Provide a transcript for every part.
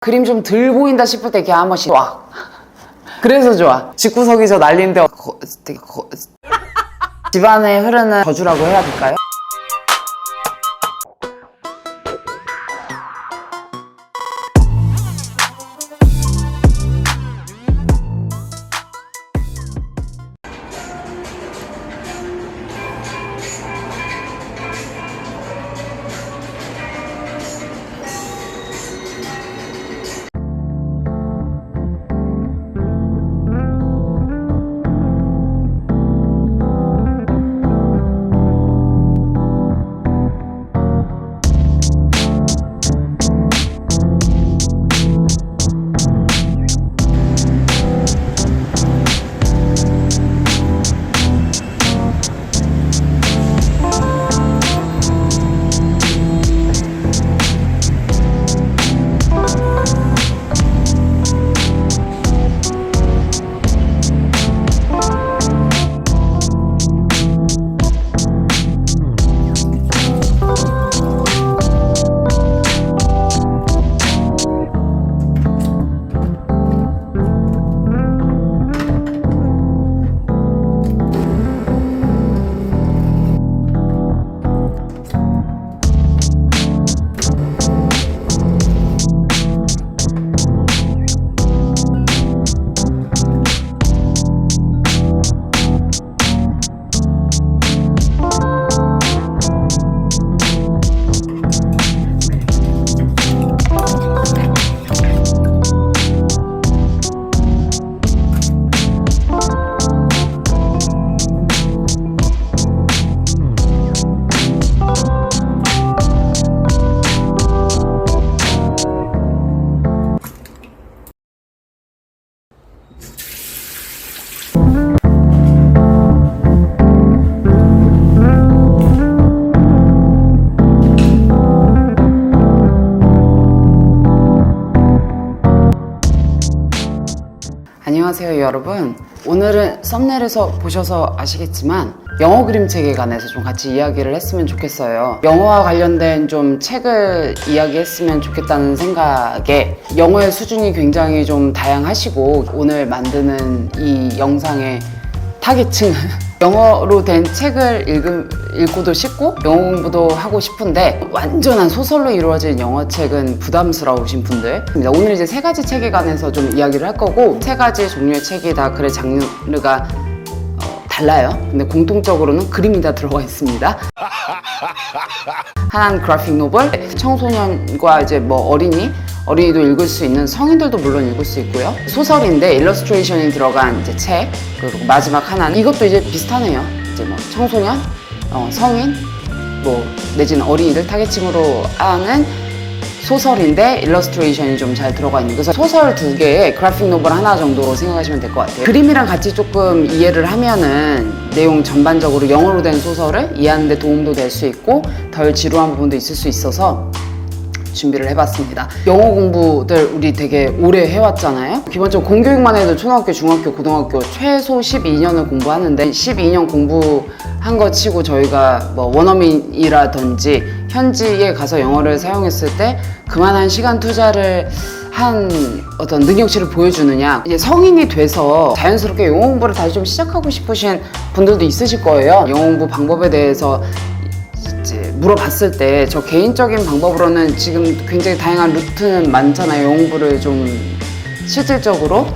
그림 좀 덜 보인다 싶을 때 이렇게 한 번씩 와. 그래서 좋아. 집구석이 저 난리인데 집안에 흐르는 저주라고 해야 될까요? 안녕하세요 여러분. 오늘은 썸네일에서 보셔서 아시겠지만 영어 그림책에 관해서 좀 같이 이야기를 했으면 좋겠어요. 영어와 관련된 좀 책을 이야기했으면 좋겠다는 생각에 영어의 수준이 굉장히 좀 다양하시고 오늘 만드는 이 영상의 타겟층은 영어로 된 책을 읽고도 싶고 영어 공부도 하고 싶은데 완전한 소설로 이루어진 영어책은 부담스러우신 분들. 오늘 이제 세 가지 책에 관해서 좀 이야기를 할 거고, 세 가지 종류의 책이 다 글의 장르가 달라요. 근데 공통적으로는 그림이 다 들어가 있습니다. 하나는 그래픽 노블, 청소년과 이제 뭐 어린이도 읽을 수 있는, 성인들도 물론 읽을 수 있고요. 소설인데 일러스트레이션이 들어간 이제 책, 그리고 마지막 하나는 이것도 이제 비슷하네요. 이제 뭐 청소년, 성인, 뭐 내지는 어린이들 타겟층으로 하는 소설인데 일러스트레이션이 좀 잘 들어가 있는, 그래서 소설 2개에 그래픽 노블 하나 정도로 생각하시면 될 것 같아요. 그림이랑 같이 조금 이해를 하면은 내용 전반적으로 영어로 된 소설을 이해하는 데 도움도 될 수 있고 덜 지루한 부분도 있을 수 있어서 준비를 해봤습니다. 영어 공부들 우리 되게 오래 해왔잖아요. 기본적으로 공교육만 해도 초등학교, 중학교, 고등학교 최소 12년을 공부하는데 12년 공부한 거 치고 저희가 뭐 원어민이라든지 현지에 가서 영어를 사용했을 때 그만한 시간 투자를 한 어떤 능력치를 보여주느냐, 이제 성인이 돼서 자연스럽게 영어 공부를 다시 좀 시작하고 싶으신 분들도 있으실 거예요. 영어 공부 방법에 대해서 이제 물어봤을 때 저 개인적인 방법으로는 지금 굉장히 다양한 루트는 많잖아요. 영어 공부를 좀 실질적으로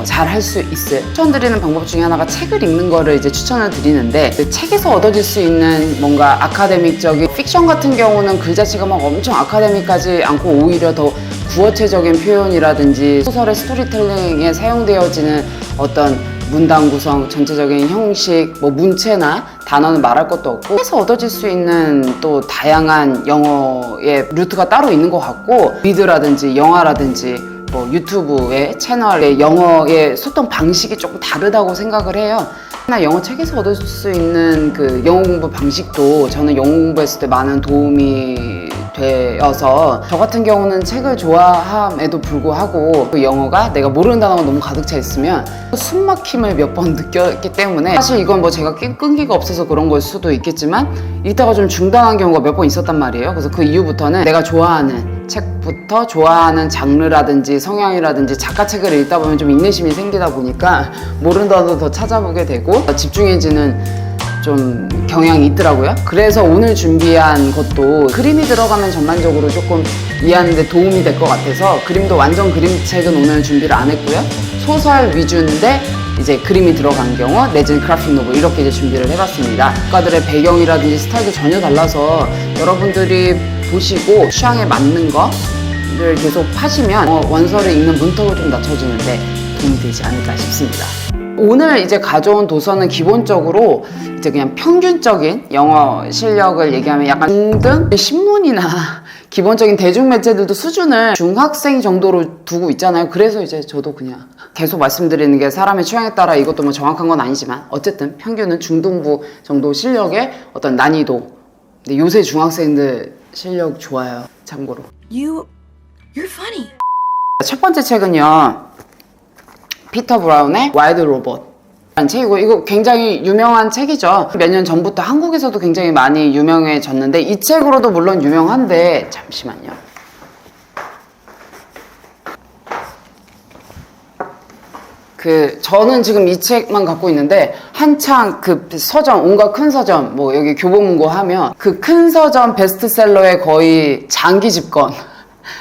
잘 할 수 있을 추천드리는 방법 중에 하나가 책을 읽는 거를 이제 추천을 드리는데, 그 책에서 얻어질 수 있는 뭔가 아카데믹적인 픽션 같은 경우는 글 자체가 막 엄청 아카데믹하지 않고 오히려 더 구어체적인 표현이라든지 소설의 스토리텔링에 사용되어지는 어떤 문단 구성, 전체적인 형식, 뭐 문체나 단어는 말할 것도 없고 해서 얻어질 수 있는 또 다양한 영어의 루트가 따로 있는 것 같고, 리드라든지 영화라든지 뭐 유튜브의 채널의 영어의 소통 방식이 조금 다르다고 생각을 해요. 하나 영어 책에서 얻을 수 있는 그 영어 공부 방식도 저는 영어 공부했을 때 많은 도움이 되어서, 저 같은 경우는 책을 좋아함에도 불구하고 그 영어가 내가 모르는 단어가 너무 가득 차 있으면 숨막힘을 몇 번 느꼈기 때문에, 사실 이건 뭐 제가 끈기가 없어서 그런 걸 수도 있겠지만 읽다가 좀 중단한 경우가 몇 번 있었단 말이에요. 그래서 그 이후부터는 내가 좋아하는 책부터 좋아하는 장르라든지 성향이라든지 작가 책을 읽다 보면 좀 인내심이 생기다 보니까 모르는 단어도 더 찾아보게 되고 집중해지는 좀 경향이 있더라고요. 그래서 오늘 준비한 것도 그림이 들어가면 전반적으로 조금 이해하는 데 도움이 될 것 같아서 그림도 완전 그림책은 오늘 준비를 안 했고요. 소설 위주인데 이제 그림이 들어간 경우 내지는 그래픽 노블 이렇게 이제 준비를 해봤습니다. 작가들의 배경이라든지 스타일도 전혀 달라서 여러분들이 보시고 취향에 맞는 거를 계속 하시면 원서를 읽는 문턱을 좀 낮춰주는데 도움이 되지 않을까 싶습니다. 오늘 이제 가져온 도서는 기본적으로 이제 그냥 평균적인 영어 실력을 얘기하면 약간 중등? 신문이나 기본적인 대중매체들도 수준을 중학생 정도로 두고 있잖아요. 그래서 이제 저도 그냥 계속 말씀드리는 게 사람의 취향에 따라 이것도 뭐 정확한 건 아니지만 어쨌든 평균은 중등부 정도 실력의 어떤 난이도. 근데 요새 중학생들 실력 좋아요. 참고로. You're funny. 첫 번째 책은요. 피터 브라운의 와일드 로봇 라는 책이고 이거 굉장히 유명한 책이죠. 몇 년 전부터 한국에서도 굉장히 많이 유명해졌는데 이 책으로도 물론 유명한데 잠시만요. 저는 지금 이 책만 갖고 있는데 한창 그 서점, 온갖 큰 서점, 뭐 여기 교보문고 하면 그 큰 서점 베스트셀러에 거의 장기 집권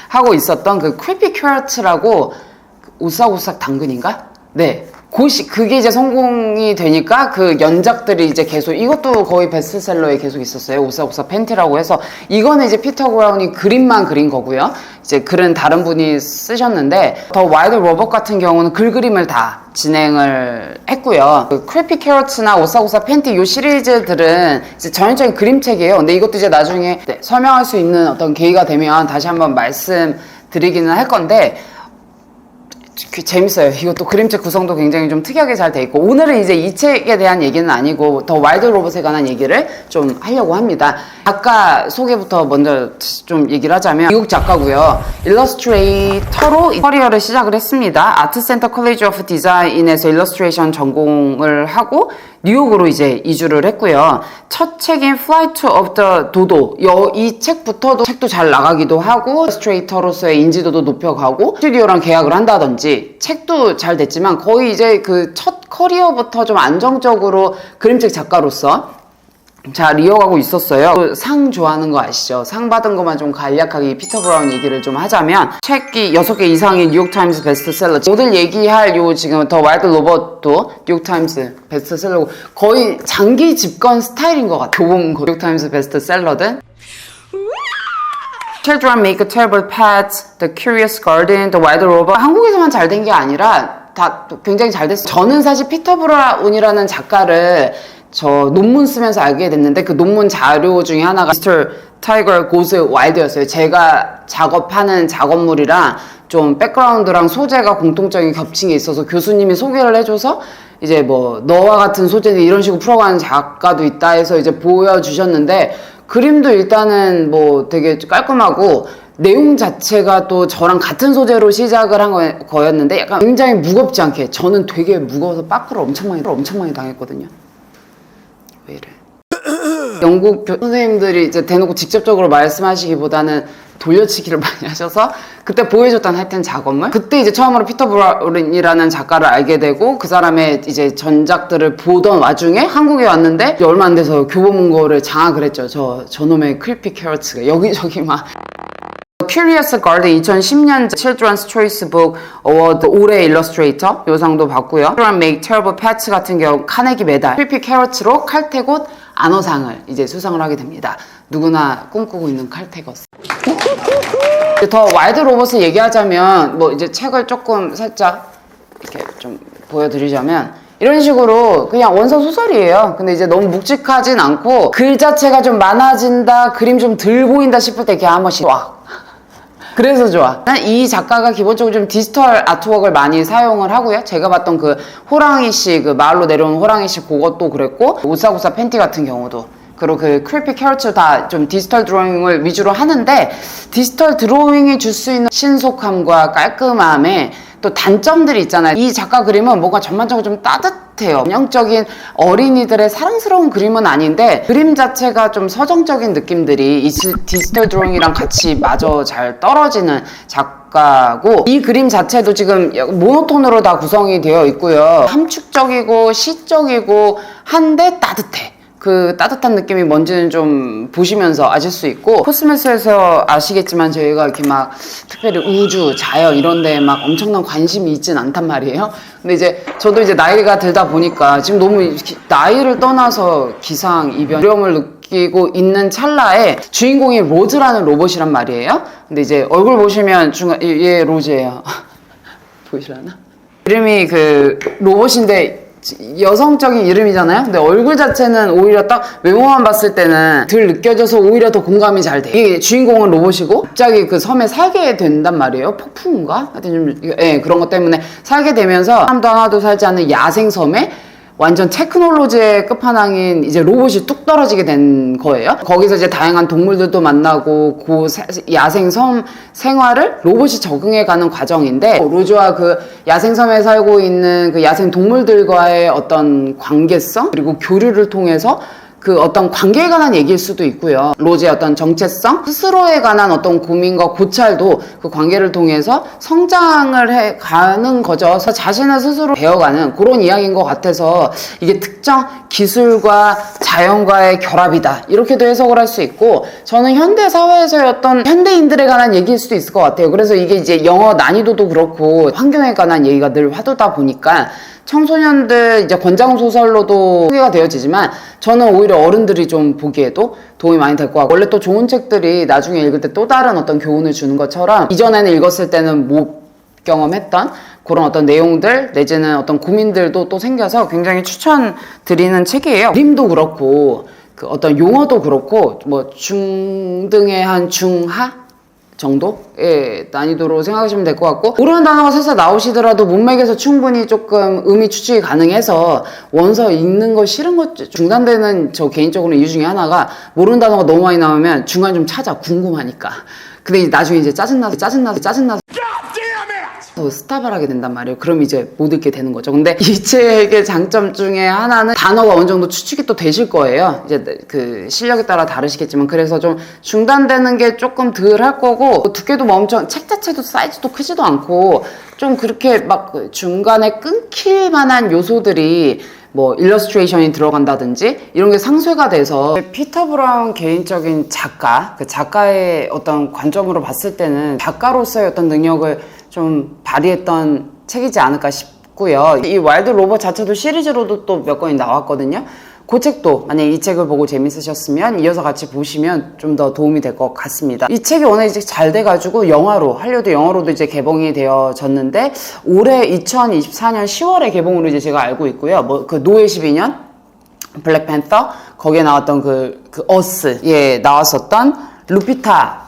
하고 있었던 그 크리피 큐어트라고 오싹오싹 당근인가? 네. 그게 이제 성공이 되니까 그 연작들이 이제 계속 이것도 거의 베스트셀러에 계속 있었어요. 오싹오싹 팬티라고 해서 이거는 이제 피터 브라운이 그림만 그린 거고요. 이제 글은 다른 분이 쓰셨는데 더 와일드 로봇 같은 경우는 글 그림을 다 진행을 했고요. 그 크래피 캐럿이나 오싹오싹 팬티 요 시리즈들은 이제 전형적인 그림책이에요. 근데 이것도 이제 나중에 설명할 수 있는 어떤 계기가 되면 다시 한번 말씀드리기는 할 건데 재밌어요. 이것도 그림책 구성도 굉장히 좀 특이하게 잘 돼 있고 오늘은 이제 이 책에 대한 얘기는 아니고 더 와일드 로봇에 관한 얘기를 좀 하려고 합니다. 작가 소개부터 먼저 좀 얘기를 하자면 미국 작가고요. 일러스트레이터로 커리어를 시작을 했습니다. 아트센터 컬리지 오브 디자인에서 일러스트레이션 전공을 하고 뉴욕으로 이제 이주를 했고요. 첫 책인 Flight of the Dodo 이 책부터도 책도 잘 나가기도 하고 일러스트레이터로서의 인지도도 높여가고 스튜디오랑 계약을 한다든지 책도 잘 됐지만 거의 이제 그 첫 커리어부터 좀 안정적으로 그림책 작가로서 잘 이어가고 있었어요. 상 좋아하는 거 아시죠? 상 받은 것만 좀 간략하게 피터 브라운 얘기를 좀 하자면 책이 6개 이상의 뉴욕타임스 베스트셀러 오늘 얘기할 요 지금 더 와일드 로봇도 뉴욕타임스 베스트셀러고 거의 장기 집권 스타일인 것 같아요. 교보문고 뉴욕타임스 베스트셀러든 Children Make Terrible Pets, The Curious Garden, The Wild Robot 한국에서만 잘 된 게 아니라 다 굉장히 잘 됐어요. 저는 사실 피터 브라운이라는 작가를 논문 쓰면서 알게 됐는데 그 논문 자료 중에 하나가 Mr. Tiger Goes Wild였어요. 제가 작업하는 작업물이랑 좀 백그라운드랑 소재가 공통적인 겹친 게 있어서 교수님이 소개를 해줘서 이제 뭐 너와 같은 소재는 이런 식으로 풀어가는 작가도 있다 해서 이제 보여주셨는데 그림도 일단은 뭐 되게 깔끔하고 내용 자체가 또 저랑 같은 소재로 시작을 한 거였는데 약간 굉장히 무겁지 않게 저는 되게 무거워서 빠꾸를 엄청 많이 당했거든요. 왜 이래? 영국 선생님들이 이제 대놓고 직접적으로 말씀하시기보다는 돌려치기를 많이 하셔서 그때 보여줬던 하여튼 작업물 그때 이제 처음으로 피터 브라운이라는 작가를 알게 되고 그 사람의 이제 전작들을 보던 와중에 한국에 왔는데 얼마 안 돼서 교보문고를 장악을 했죠. 저놈의 크리피 캐럿가 여기저기 막 Curious Garden 2010년 Children's Choice Book Award 올해 일러스트레이터 요상도 받고요. Children Make Terrible Pets 같은 경우 카네기 메달 크리피 캐럿으로 칼퇴곶 안어상을 이제 수상을 하게 됩니다. 누구나 꿈꾸고 있는 칼퇴곶. 더 와일드 로봇을 얘기하자면 뭐 이제 책을 조금 살짝 이렇게 좀 보여드리자면 이런 식으로 그냥 원서 소설이에요. 근데 이제 너무 묵직하진 않고 글 자체가 좀 많아진다, 그림 좀 덜 보인다 싶을 때 이렇게 한 번씩 와. 그래서 좋아. 이 작가가 기본적으로 좀 디지털 아트웍을 많이 사용을 하고요. 제가 봤던 그 호랑이씨, 그 마을로 내려오는 호랑이씨 그것도 그랬고 오싹오싹 팬티 같은 경우도 그리고 그 크리피 캐릭터 다 좀 디지털 드로잉을 위주로 하는데 디지털 드로잉이 줄 수 있는 신속함과 깔끔함에 또 단점들이 있잖아요. 이 작가 그림은 뭔가 전반적으로 좀 따뜻해요. 전형적인 어린이들의 사랑스러운 그림은 아닌데 그림 자체가 좀 서정적인 느낌들이 이 디지털 드로잉이랑 같이 마저 잘 떨어지는 작가고 이 그림 자체도 지금 모노톤으로 다 구성이 되어 있고요. 함축적이고 시적이고 한데 따뜻해. 그 따뜻한 느낌이 뭔지는 좀 보시면서 아실 수 있고 코스모스에서 아시겠지만 저희가 이렇게 막 특별히 우주, 자연 이런 데에 막 엄청난 관심이 있진 않단 말이에요. 근데 이제 저도 이제 나이가 들다 보니까 지금 너무 나이를 떠나서 기상이변 두려움을 느끼고 있는 찰나에 주인공이 로즈라는 로봇이란 말이에요. 근데 이제 얼굴 보시면 얘 로즈예요. 보이시려나? 이름이 그 로봇인데 여성적인 이름이잖아요. 근데 얼굴 자체는 오히려 딱 외모만 봤을 때는 덜 느껴져서 오히려 더 공감이 잘 돼. 이게 주인공은 로봇이고 갑자기 그 섬에 살게 된단 말이에요. 폭풍인가? 하여튼 좀 그런 것 때문에 살게 되면서 사람도 하나도 살지 않는 야생 섬에 완전 테크놀로지의 끝판왕인 이제 로봇이 뚝 떨어지게 된 거예요. 거기서 이제 다양한 동물들도 만나고 그 야생섬 생활을 로봇이 적응해가는 과정인데 로즈와 그 야생섬에 살고 있는 그 야생 동물들과의 어떤 관계성 그리고 교류를 통해서 그 어떤 관계에 관한 얘기일 수도 있고요. 로즈의 어떤 정체성, 스스로에 관한 어떤 고민과 고찰도 그 관계를 통해서 성장을 해 가는 거죠. 그래서 자신을 스스로 배워가는 그런 이야기인 것 같아서 이게 특정 기술과 자연과의 결합이다. 이렇게도 해석을 할 수 있고 저는 현대 사회에서의 어떤 현대인들에 관한 얘기일 수도 있을 것 같아요. 그래서 이게 이제 영어 난이도도 그렇고 환경에 관한 얘기가 늘 화두다 보니까 청소년들 이제 권장 소설로도 소개가 되어지지만 저는 오히려 어른들이 좀 보기에도 도움이 많이 될 것 같고 원래 또 좋은 책들이 나중에 읽을 때 또 다른 어떤 교훈을 주는 것처럼 이전에는 읽었을 때는 못 경험했던 그런 어떤 내용들 내지는 어떤 고민들도 또 생겨서 굉장히 추천드리는 책이에요. 그림도 그렇고 그 어떤 용어도 그렇고 뭐 중등의 한 중하 정도의 난이도로 생각하시면 될 것 같고 모르는 단어가 설사 나오시더라도 문맥에서 충분히 조금 의미 추측이 가능해서 원서 읽는 거 싫은 거 중단되는 저 개인적으로 이유 중에 하나가 모르는 단어가 너무 많이 나오면 중간에 좀 찾아 궁금하니까 근데 나중에 이제 짜증나서 스탑을 하게 된단 말이에요. 그럼 이제 못 읽게 되는 거죠. 근데 이 책의 장점 중에 하나는 단어가 어느 정도 추측이 또 되실 거예요. 이제 그 실력에 따라 다르시겠지만 그래서 좀 중단되는 게 조금 덜 할 거고 두께도 뭐 엄청 책 자체도 사이즈도 크지도 않고 좀 그렇게 막 중간에 끊길 만한 요소들이 뭐 일러스트레이션이 들어간다든지 이런 게 상쇄가 돼서 피터 브라운 개인적인 작가 그 작가의 어떤 관점으로 봤을 때는 작가로서의 어떤 능력을 좀 발휘했던 책이지 않을까 싶고요. 이 와일드 로봇 자체도 시리즈로도 또 몇 권이 나왔거든요. 그 책도 만약에 이 책을 보고 재밌으셨으면 이어서 같이 보시면 좀 더 도움이 될 것 같습니다. 이 책이 워낙 이제 잘 돼가지고 영화로 할리우드 영화로도 이제 개봉이 되어졌는데 올해 2024년 10월에 개봉으로 이제 제가 알고 있고요. 뭐 그 노예 12년 블랙팬서 거기에 나왔던 그 어스에 나왔었던 루피타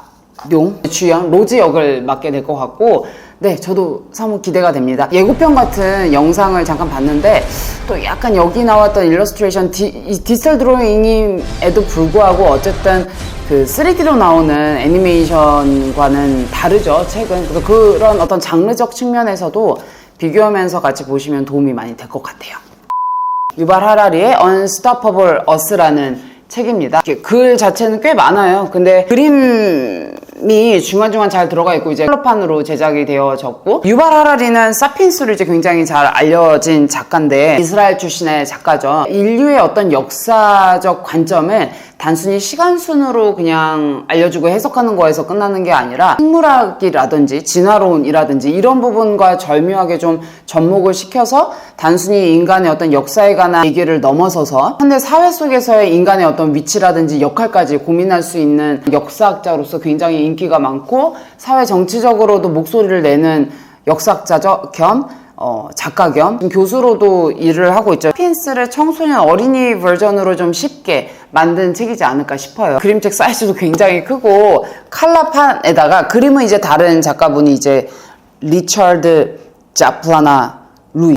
용 주연 로즈 역을 맡게 될 것 같고 네 저도 사뭇 기대가 됩니다. 예고편 같은 영상을 잠깐 봤는데 또 약간 여기 나왔던 일러스트레이션 디지털 드로잉임에도 불구하고 어쨌든 그 3D로 나오는 애니메이션과는 다르죠 책은. 그래서 그런 어떤 장르적 측면에서도 비교하면서 같이 보시면 도움이 많이 될 것 같아요. 유발 하라리의 Unstoppable Us라는 책입니다. 글 자체는 꽤 많아요. 근데 그림이 중간중간 잘 들어가 있고 이제 컬러판으로 제작이 되어졌고 유발 하라리는 사피엔스로 이제 굉장히 잘 알려진 작가인데 이스라엘 출신의 작가죠. 인류의 어떤 역사적 관점을 단순히 시간순으로 그냥 알려주고 해석하는 거에서 끝나는 게 아니라 생물학이라든지 진화론이라든지 이런 부분과 절묘하게 좀 접목을 시켜서 단순히 인간의 어떤 역사에 관한 얘기를 넘어서서 현대 사회 속에서의 인간의 어떤 위치라든지 역할까지 고민할 수 있는 역사학자로서 굉장히 인기가 많고 사회 정치적으로도 목소리를 내는 역사학자 겸 작가 겸 교수로도 일을 하고 있죠. 사피엔스를 청소년 어린이 버전으로 좀 쉽게 만든 책이지 않을까 싶어요. 그림책 사이즈도 굉장히 크고 칼라판에다가 그림은 이제 다른 작가분이 이제 리처드 자플라나 루이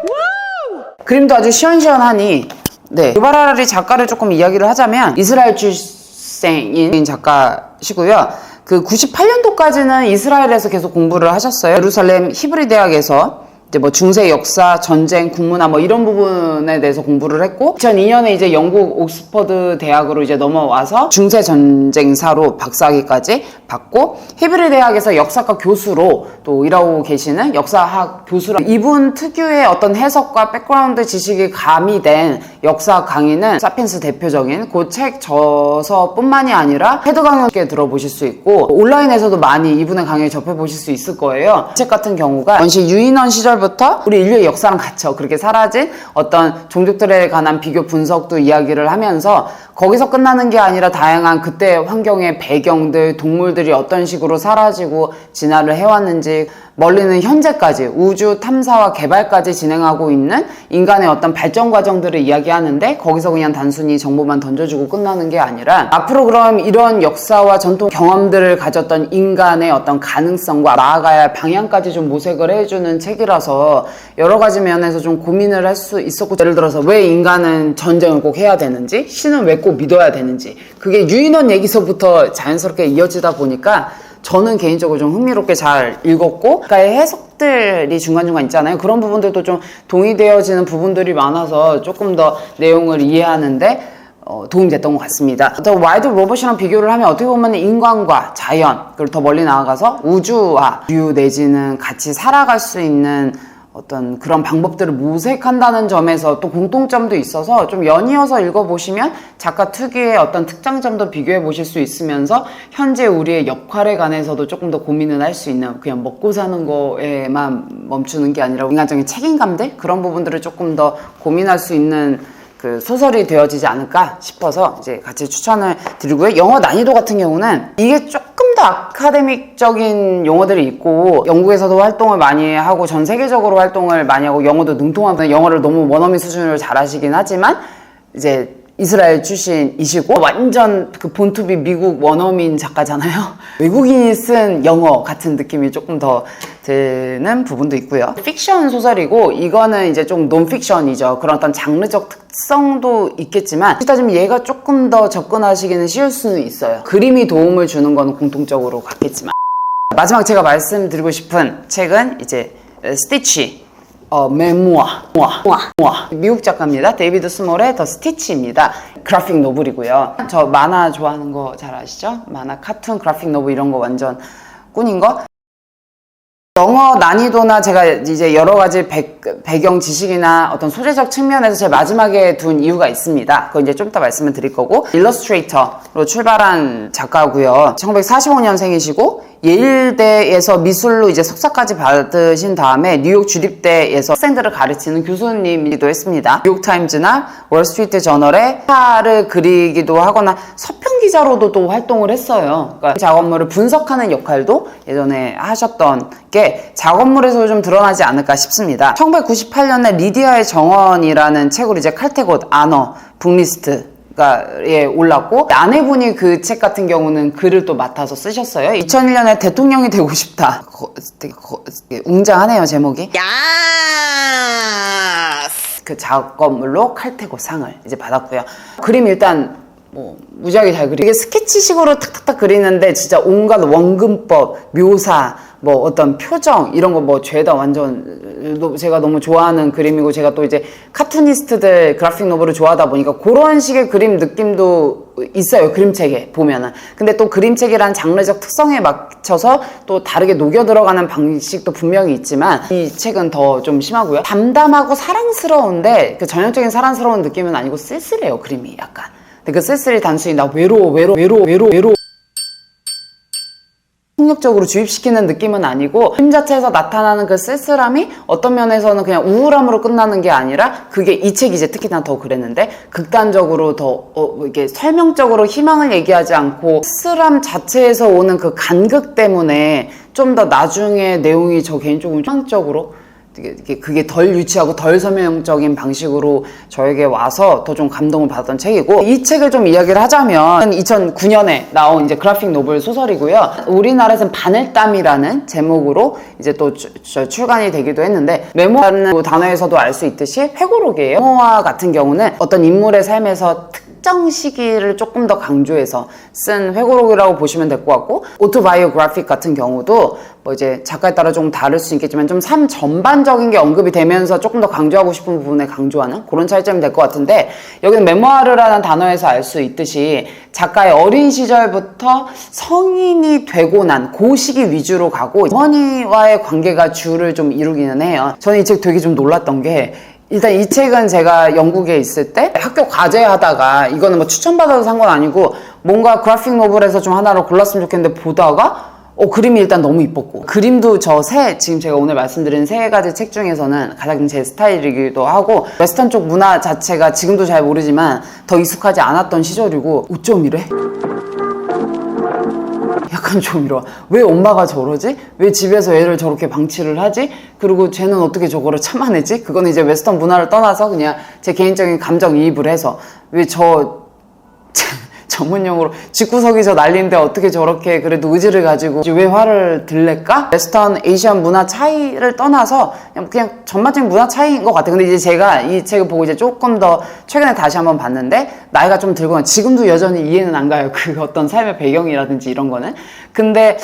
그림도 아주 시원시원하니 네, 유발 하라리 작가를 조금 이야기를 하자면 이스라엘 출생인 작가시고요. 그 98년도까지는 이스라엘에서 계속 공부를 하셨어요. 예루살렘 히브리 대학에서 이제 뭐 중세 역사, 전쟁, 국문화 뭐 이런 부분에 대해서 공부를 했고 2002년에 이제 영국 옥스퍼드 대학으로 이제 넘어와서 중세 전쟁사로 박사학위까지 받고 히브리 대학에서 역사과 교수로 또 일하고 계시는 역사학 교수라 이분 특유의 어떤 해석과 백그라운드 지식이 가미된 역사 강의는 사피엔스 대표적인 그 책 저서뿐만이 아니라 헤드 강의에 들어보실 수 있고 온라인에서도 많이 이분의 강의를 접해보실 수 있을 거예요. 이 책 같은 경우가 원시 유인원 시절부터 우리 인류의 역사랑 같이 그렇게 사라진 어떤 종족들에 관한 비교 분석도 이야기를 하면서 거기서 끝나는 게 아니라 다양한 그때 환경의 배경들, 동물들이 어떤 식으로 사라지고 진화를 해왔는지 멀리는 현재까지 우주 탐사와 개발까지 진행하고 있는 인간의 어떤 발전 과정들을 이야기하는데 거기서 그냥 단순히 정보만 던져주고 끝나는 게 아니라 앞으로 그럼 이런 역사와 전통 경험들을 가졌던 인간의 어떤 가능성과 나아가야 할 방향까지 좀 모색을 해주는 책이라서 여러 가지 면에서 좀 고민을 할 수 있었고 예를 들어서 왜 인간은 전쟁을 꼭 해야 되는지 신은 왜 꼭 믿어야 되는지 그게 유인원 얘기서부터 자연스럽게 이어지다 보니까 저는 개인적으로 좀 흥미롭게 잘 읽었고 그러니까 해석들이 중간중간 있잖아요. 그런 부분들도 좀 동의되어지는 부분들이 많아서 조금 더 내용을 이해하는데 도움이 됐던 것 같습니다. 더 와일드 로봇이랑 비교를 하면 어떻게 보면 인간과 자연 그리고 더 멀리 나아가서 우주와 인류 내지는 같이 살아갈 수 있는 어떤 그런 방법들을 모색한다는 점에서 또 공통점도 있어서 좀 연이어서 읽어보시면 작가 특유의 어떤 특장점도 비교해 보실 수 있으면서 현재 우리의 역할에 관해서도 조금 더 고민을 할 수 있는 그냥 먹고 사는 거에만 멈추는 게 아니라 인간적인 책임감들 그런 부분들을 조금 더 고민할 수 있는 그 소설이 되어지지 않을까 싶어서 이제 같이 추천을 드리고요. 영어 난이도 같은 경우는 이게 조금 더 아카데믹적인 용어들이 있고 영국에서도 활동을 많이 하고 전 세계적으로 활동을 많이 하고 영어도 능통하면 영어를 너무 원어민 수준으로 잘하시긴 하지만 이제 이스라엘 출신이시고 완전 그 본투비 미국 원어민 작가잖아요. 외국인이 쓴 영어 같은 느낌이 조금 더 드는 부분도 있고요. 픽션 소설이고 이거는 이제 좀 논픽션이죠. 그런 어떤 장르적 특성도 있겠지만 따지면 얘가 조금 더 접근하시기는 쉬울 수는 있어요. 그림이 도움을 주는 건 공통적으로 같겠지만 마지막 제가 말씀드리고 싶은 책은 이제 스티치 메모아 미국 작가입니다. 데이비드 스몰의 더 스티치입니다. 그래픽 노블이고요. 저 만화 좋아하는 거 잘 아시죠? 만화, 카툰, 그래픽 노블 이런 거 완전 꾼인 거. 영어 난이도나 제가 이제 여러 가지 배경 지식이나 어떤 소재적 측면에서 제일 마지막에 둔 이유가 있습니다. 그거 이제 좀 이따 말씀을 드릴 거고 일러스트레이터로 출발한 작가고요. 1945년생이시고 예일대에서 미술로 이제 석사까지 받으신 다음에 뉴욕 주립대에서 학생들을 가르치는 교수님이기도 했습니다. 뉴욕타임즈나 월스트리트 저널에 사를 그리기도 하거나 서평 기자로도 또 활동을 했어요. 그러니까 작업물을 분석하는 역할도 예전에 하셨던 게 작업물에서 좀 드러나지 않을까 싶습니다. 1998년에 리디아의 정원이라는 책으로 이제 칼테곳, 아너, 북리스트 예, 올랐고 아내분이 그 책 같은 경우는 글을 또 맡아서 쓰셨어요. 2001년에 대통령이 되고 싶다. 되게 웅장하네요, 제목이. 야! 그 작업물로 칼테고 상을 이제 받았고요. 그림 일단 뭐 무지하게 잘 그리고 이게 스케치식으로 탁탁탁 그리는데 진짜 온갖 원근법, 묘사, 뭐 어떤 표정 이런 거 뭐 죄다 완전 제가 너무 좋아하는 그림이고 제가 또 이제 카툰니스트들 그래픽 노블을 좋아하다 보니까 그런 식의 그림 느낌도 있어요. 그림책에 보면은. 근데 또 그림책이란 장르적 특성에 맞춰서 또 다르게 녹여 들어가는 방식도 분명히 있지만 이 책은 더 좀 심하고요. 담담하고 사랑스러운데 그 전형적인 사랑스러운 느낌은 아니고 쓸쓸해요. 그림이 약간. 근데 그 쓸쓸이 단순히 나 외로워 폭력적으로 주입시키는 느낌은 아니고 그림 자체에서 나타나는 그 쓸쓸함이 어떤 면에서는 그냥 우울함으로 끝나는 게 아니라 그게 이 책이 이제 특히나 더 그랬는데 극단적으로 더 이게 설명적으로 희망을 얘기하지 않고 쓸쓸함 자체에서 오는 그 간극 때문에 좀 더 나중에 내용이 저 개인적으로 희망적으로 그게 덜 유치하고 덜 설명적인 방식으로 저에게 와서 더 좀 감동을 받았던 책이고, 이 책을 좀 이야기를 하자면 2009년에 나온 이제 그래픽 노블 소설이고요. 우리나라에서는 바늘땀이라는 제목으로 이제 또 출간이 되기도 했는데, 메모라는 단어에서도 알 수 있듯이 회고록이에요. 메모와 같은 경우는 어떤 인물의 삶에서 특정 시기를 조금 더 강조해서 쓴 회고록이라고 보시면 될 것 같고, 오토바이오그래픽 같은 경우도 뭐 이제 작가에 따라 조금 다를 수 있겠지만 좀 삶 전반적인 게 언급이 되면서 조금 더 강조하고 싶은 부분에 강조하는 그런 차이점이 될 것 같은데, 여기는 메모아르라는 단어에서 알 수 있듯이 작가의 어린 시절부터 성인이 되고 난 그 시기 위주로 가고 어머니와의 관계가 주를 좀 이루기는 해요. 저는 이 책 되게 좀 놀랐던 게, 일단 이 책은 제가 영국에 있을 때 학교 과제 하다가, 이거는 뭐 추천받아도 상관 아니고 뭔가 그래픽 노블에서 좀 하나로 골랐으면 좋겠는데 보다가 그림이 일단 너무 이뻤고, 그림도 지금 제가 오늘 말씀드린 3가지 책 중에서는 가장 제 스타일이기도 하고, 웨스턴 쪽 문화 자체가 지금도 잘 모르지만 더 익숙하지 않았던 시절이고, 어쩜 이래? 약간 좀 이러와. 왜 엄마가 저러지? 왜 집에서 애를 저렇게 방치를 하지? 그리고 쟤는 어떻게 저거를 참아내지? 그건 이제 웨스턴 문화를 떠나서 그냥 제 개인적인 감정이입을 해서, 왜 전문용어로 집구석이 저 난리인데 어떻게 저렇게 그래도 의지를 가지고 왜 화를 들릴까? 웨스턴 에이시안 문화 차이를 떠나서 그냥 전반적인 문화 차이인 것 같아요. 근데 이제 제가 이 책을 보고 이제 조금 더 최근에 다시 한번 봤는데, 나이가 좀 들고 지금도 여전히 이해는 안 가요. 그 어떤 삶의 배경이라든지 이런 거는. 근데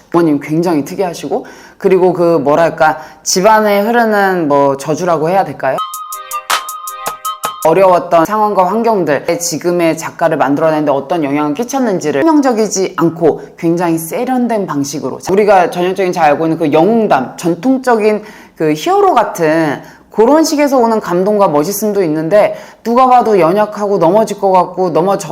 부모님 굉장히 특이하시고, 그리고 그 뭐랄까 집안에 흐르는 뭐 저주라고 해야 될까요? 어려웠던 상황과 환경들, 지금의 작가를 만들어내는데 어떤 영향을 끼쳤는지를 설명적이지 않고 굉장히 세련된 방식으로, 우리가 전형적인 잘 알고 있는 그 영웅담, 전통적인 그 히어로 같은 그런 식에서 오는 감동과 멋있음도 있는데, 누가 봐도 연약하고 넘어질 것 같고 넘어질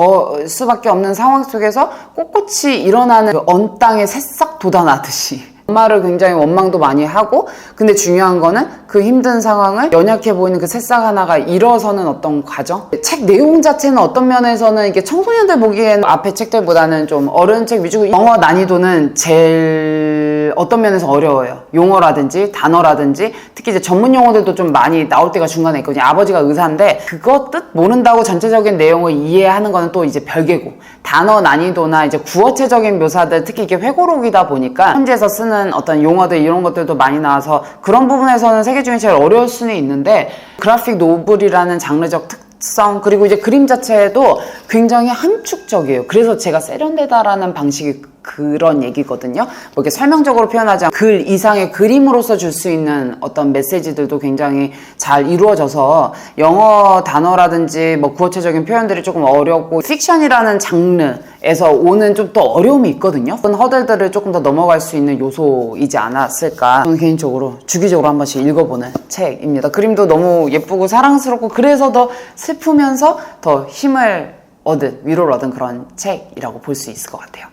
수밖에 없는 상황 속에서 꼿꼿이 일어나는 그 언 땅에 새싹 돋아나듯이 엄마를 굉장히 원망도 많이 하고, 근데 중요한 거는 그 힘든 상황을 연약해 보이는 그 새싹 하나가 일어서는 어떤 과정? 책 내용 자체는 어떤 면에서는 이게 청소년들 보기에는 앞에 책들보다는 좀 어른 책 위주고, 영어 난이도는 제일 어떤 면에서 어려워요. 용어라든지 단어라든지, 특히 이제 전문 용어들도 좀 많이 나올 때가 중간에 있거든요. 아버지가 의사인데 그거 뜻 모른다고 전체적인 내용을 이해하는 거는 또 이제 별개고, 단어 난이도나 이제 구어체적인 묘사들, 특히 이게 회고록이다 보니까 현지에서 쓰는 어떤 용어들 이런 것들도 많이 나와서 그런 부분에서는 세계 중에 제일 어려울 수는 있는데, 그래픽 노블이라는 장르적 특성, 그리고 이제 그림 자체도 굉장히 함축적이에요. 그래서 제가 세련되다라는 방식이 그런 얘기거든요. 뭐 이렇게 설명적으로 표현하지 않고 글 이상의 그림으로서 줄 수 있는 어떤 메시지들도 굉장히 잘 이루어져서, 영어 단어라든지 뭐 구어체적인 표현들이 조금 어렵고, 픽션이라는 장르에서 오는 좀 더 어려움이 있거든요. 그런 허들들을 조금 더 넘어갈 수 있는 요소이지 않았을까. 저는 개인적으로 주기적으로 한 번씩 읽어보는 책입니다. 그림도 너무 예쁘고 사랑스럽고, 그래서 더 슬프면서 더 힘을 얻은, 위로를 얻은 그런 책이라고 볼 수 있을 것 같아요.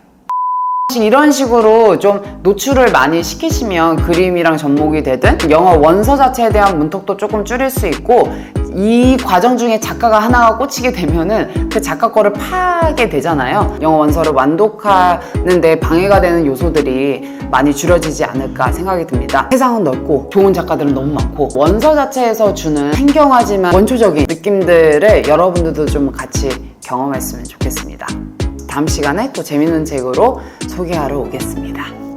이런 식으로 좀 노출을 많이 시키시면 그림이랑 접목이 되든, 영어 원서 자체에 대한 문턱도 조금 줄일 수 있고, 이 과정 중에 작가가 하나가 꽂히게 되면은 그 작가 거를 파게 되잖아요. 영어 원서를 완독하는 데 방해가 되는 요소들이 많이 줄여지지 않을까 생각이 듭니다. 세상은 넓고 좋은 작가들은 너무 많고, 원서 자체에서 주는 생경하지만 원초적인 느낌들을 여러분들도 좀 같이 경험했으면 좋겠습니다. 다음 시간에 또 재밌는 책으로 소개하러 오겠습니다.